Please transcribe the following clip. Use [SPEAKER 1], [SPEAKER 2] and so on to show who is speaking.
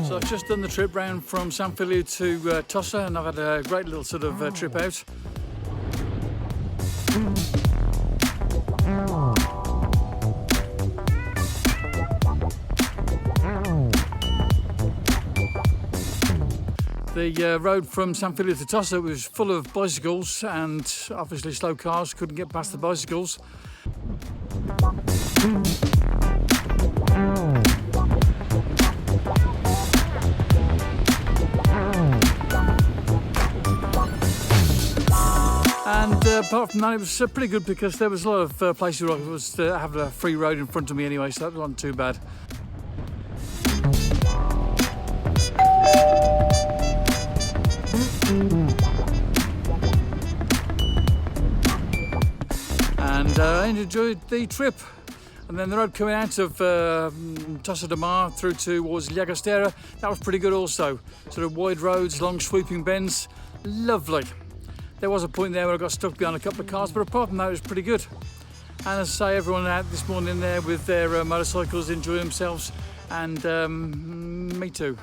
[SPEAKER 1] So I've just done the trip round from San Feliu to Tossa, and I've had a great little sort of trip out. The road from San Feliu to Tossa was full of bicycles, and obviously slow cars couldn't get past the bicycles. And apart from that, it was pretty good because there was a lot of places where I was have a free road in front of me anyway, so that wasn't too bad. And I enjoyed the trip. And then the road coming out of Tossa de Mar through towards Llagostera, that was pretty good also. Sort of wide roads, long sweeping bends, lovely. There was a point there where I got stuck behind a couple of cars, but apart from that, it was pretty good. And as I say, everyone out this morning there with their motorcycles enjoying themselves, and me too.